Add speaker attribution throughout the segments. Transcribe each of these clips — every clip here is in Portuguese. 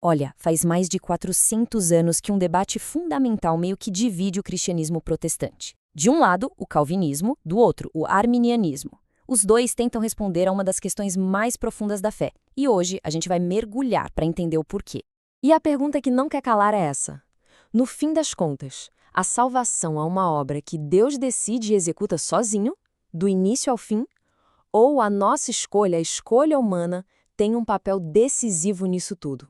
Speaker 1: Olha, faz mais de 400 anos que um debate fundamental meio que divide o cristianismo protestante. De um lado, o calvinismo, do outro, o arminianismo. Os dois tentam responder a uma das questões mais profundas da fé. E hoje a gente vai mergulhar para entender o porquê.
Speaker 2: E a pergunta que não quer calar é essa. No fim das contas, a salvação é uma obra que Deus decide e executa sozinho, do início ao fim, ou a nossa escolha, a escolha humana, tem um papel decisivo nisso tudo?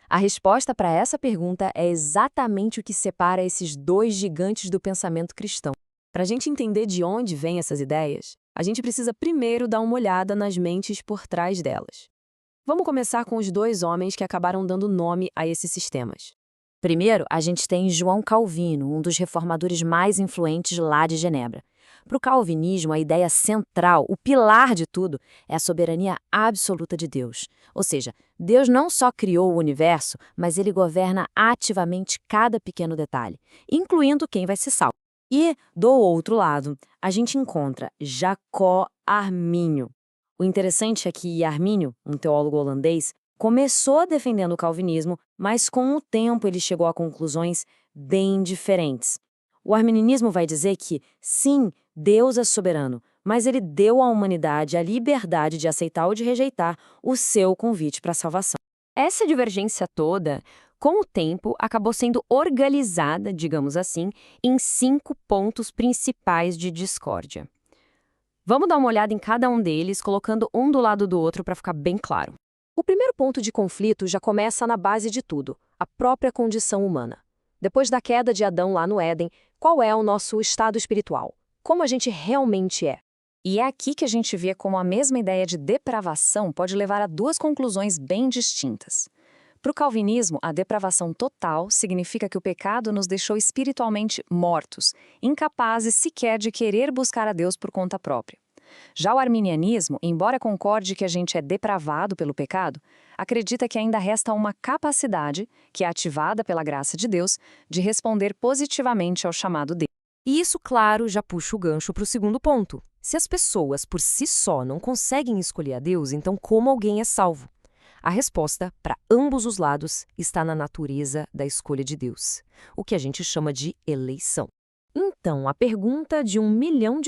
Speaker 2: A resposta para essa pergunta é exatamente o que separa esses dois gigantes do pensamento cristão. Para a gente entender de onde vêm essas ideias, a gente precisa primeiro dar uma olhada nas mentes por trás delas. Vamos começar com os dois homens que acabaram dando nome a esses sistemas.
Speaker 1: Primeiro, a gente tem João Calvino, um dos reformadores mais influentes lá de Genebra. Para o calvinismo, a ideia central, o pilar de tudo, é a soberania absoluta de Deus. Ou seja, Deus não só criou o universo, mas ele governa ativamente cada pequeno detalhe, incluindo quem vai ser salvo. E, do outro lado, a gente encontra Jacó Arminio. O interessante é que Arminio, um teólogo holandês, começou defendendo o calvinismo, mas com o tempo ele chegou a conclusões bem diferentes. O arminianismo vai dizer que, sim, Deus é soberano, mas ele deu à humanidade a liberdade de aceitar ou de rejeitar o seu convite para a salvação.
Speaker 2: Essa divergência toda, com o tempo, acabou sendo organizada, digamos assim, em 5 pontos principais de discórdia. Vamos dar uma olhada em cada um deles, colocando um do lado do outro para ficar bem claro. O primeiro ponto de conflito já começa na base de tudo, a própria condição humana. Depois da queda de Adão lá no Éden, qual é o nosso estado espiritual? Como a gente realmente é?
Speaker 1: E é aqui que a gente vê como a mesma ideia de depravação pode levar a duas conclusões bem distintas. Para o calvinismo, a depravação total significa que o pecado nos deixou espiritualmente mortos, incapazes sequer de querer buscar a Deus por conta própria. Já o arminianismo, embora concorde que a gente é depravado pelo pecado, acredita que ainda resta uma capacidade, que é ativada pela graça de Deus, de responder positivamente ao chamado dele.
Speaker 2: E isso, claro, já puxa o gancho para o segundo ponto. Se as pessoas por si só não conseguem escolher a Deus, então como alguém é salvo? A resposta, para ambos os lados, está na natureza da escolha de Deus, o que a gente chama de eleição. Então, a pergunta de $1 milhão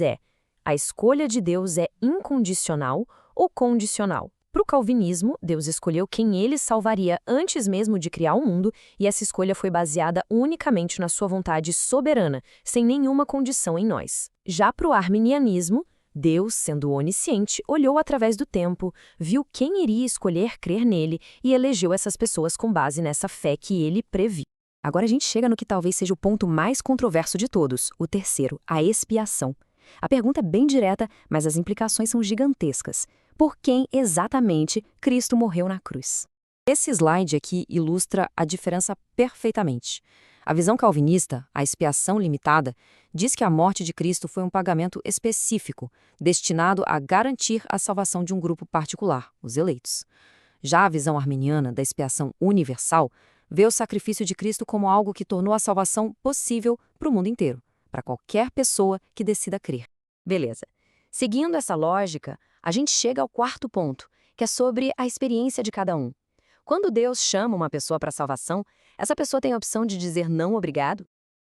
Speaker 2: é: a escolha de Deus é incondicional ou condicional? Para o calvinismo, Deus escolheu quem ele salvaria antes mesmo de criar o mundo, e essa escolha foi baseada unicamente na sua vontade soberana, sem nenhuma condição em nós. Já para o arminianismo, Deus, sendo onisciente, olhou através do tempo, viu quem iria escolher crer nele e elegeu essas pessoas com base nessa fé que ele previu. Agora a gente chega no que talvez seja o ponto mais controverso de todos, o terceiro, a expiação. A pergunta é bem direta, mas as implicações são gigantescas. Por quem exatamente Cristo morreu na cruz? Esse slide aqui ilustra a diferença perfeitamente. A visão calvinista, a expiação limitada, diz que a morte de Cristo foi um pagamento específico, destinado a garantir a salvação de um grupo particular, os eleitos. Já a visão arminiana, da expiação universal, vê o sacrifício de Cristo como algo que tornou a salvação possível para o mundo inteiro, para qualquer pessoa que decida crer. Beleza. Seguindo essa lógica, a gente chega ao quarto ponto, que é sobre a experiência de cada um. Quando Deus chama uma pessoa para a salvação, essa pessoa tem a opção de dizer não obrigado?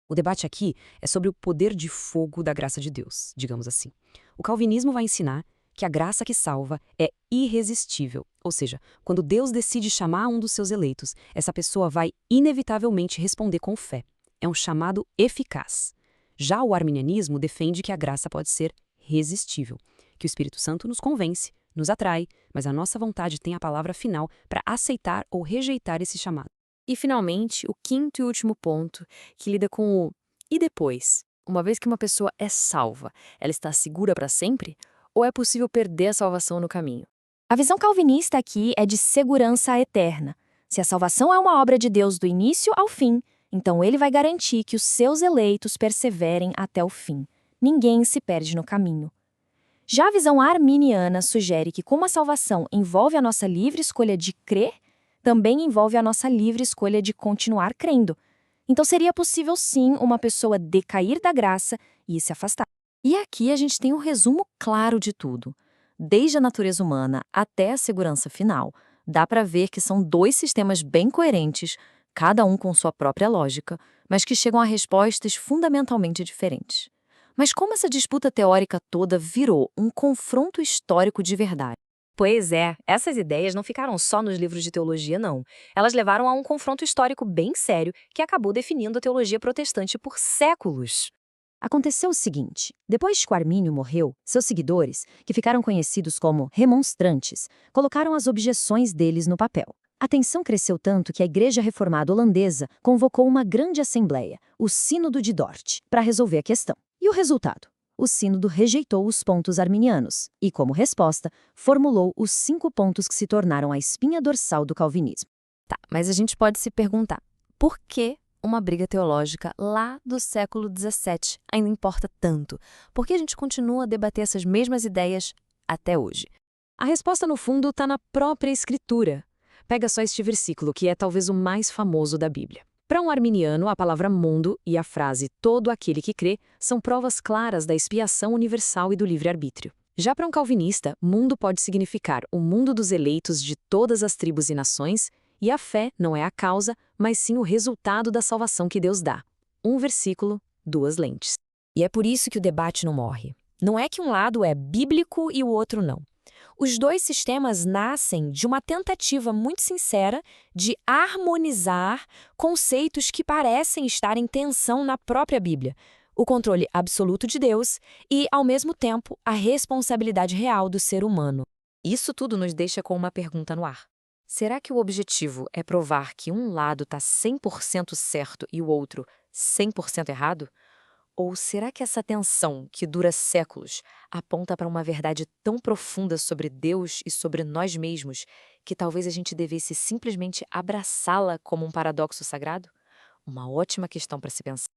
Speaker 2: O debate aqui é sobre o poder de fogo da graça de Deus, digamos assim. O calvinismo vai ensinar que a graça que salva é irresistível, ou seja, quando Deus decide chamar um dos seus eleitos, essa pessoa vai inevitavelmente responder com fé. É um chamado eficaz. Já o arminianismo defende que a graça pode ser resistível, que o Espírito Santo nos convence, nos atrai, mas a nossa vontade tem a palavra final para aceitar ou rejeitar esse chamado. E, finalmente, o quinto e último ponto, que lida com o "e depois?". Uma vez que uma pessoa é salva, ela está segura para sempre? Ou é possível perder a salvação no caminho?
Speaker 1: A visão calvinista aqui é de segurança eterna. Se a salvação é uma obra de Deus do início ao fim, então ele vai garantir que os seus eleitos perseverem até o fim. Ninguém se perde no caminho. Já a visão arminiana sugere que, como a salvação envolve a nossa livre escolha de crer, também envolve a nossa livre escolha de continuar crendo. Então seria possível sim uma pessoa decair da graça e se afastar. E aqui a gente tem um resumo claro de tudo. Desde a natureza humana até a segurança final, Dá para ver que são dois sistemas bem coerentes, cada um com sua própria lógica, mas que chegam a respostas fundamentalmente diferentes. Mas como essa disputa teórica toda virou um confronto histórico de verdade?
Speaker 2: Pois é, essas ideias não ficaram só nos livros de teologia, não. Elas levaram a um confronto histórico bem sério que acabou definindo a teologia protestante por séculos.
Speaker 1: Aconteceu o seguinte: depois que Armínio morreu, seus seguidores, que ficaram conhecidos como remonstrantes, colocaram as objeções deles no papel. A tensão cresceu tanto que a Igreja Reformada Holandesa convocou uma grande assembleia, o Sínodo de Dort, para resolver a questão. E o resultado? O Sínodo rejeitou os pontos arminianos e, como resposta, formulou os 5 pontos que se tornaram a espinha dorsal do calvinismo.
Speaker 2: Tá, mas a gente pode se perguntar, por que uma briga teológica lá do século XVII ainda importa tanto? Por que a gente continua a debater essas mesmas ideias até hoje? A resposta, no fundo, está na própria Escritura. Pega só este versículo, que é talvez o mais famoso da Bíblia. Para um arminiano, a palavra mundo e a frase todo aquele que crê são provas claras da expiação universal e do livre-arbítrio. Já para um calvinista, mundo pode significar o mundo dos eleitos de todas as tribos e nações, e a fé não é a causa, mas sim o resultado da salvação que Deus dá. Um versículo, duas lentes. E é por isso que o debate não morre. Não é que um lado é bíblico e o outro não. Os dois sistemas nascem de uma tentativa muito sincera de harmonizar conceitos que parecem estar em tensão na própria Bíblia. O controle absoluto de Deus e, ao mesmo tempo, a responsabilidade real do ser humano. Isso tudo nos deixa com uma pergunta no ar. Será que o objetivo é provar que um lado está 100% certo e o outro 100% errado? Ou será que essa tensão, que dura séculos, aponta para uma verdade tão profunda sobre Deus e sobre nós mesmos que talvez a gente devesse simplesmente abraçá-la como um paradoxo sagrado? Uma ótima questão para se pensar.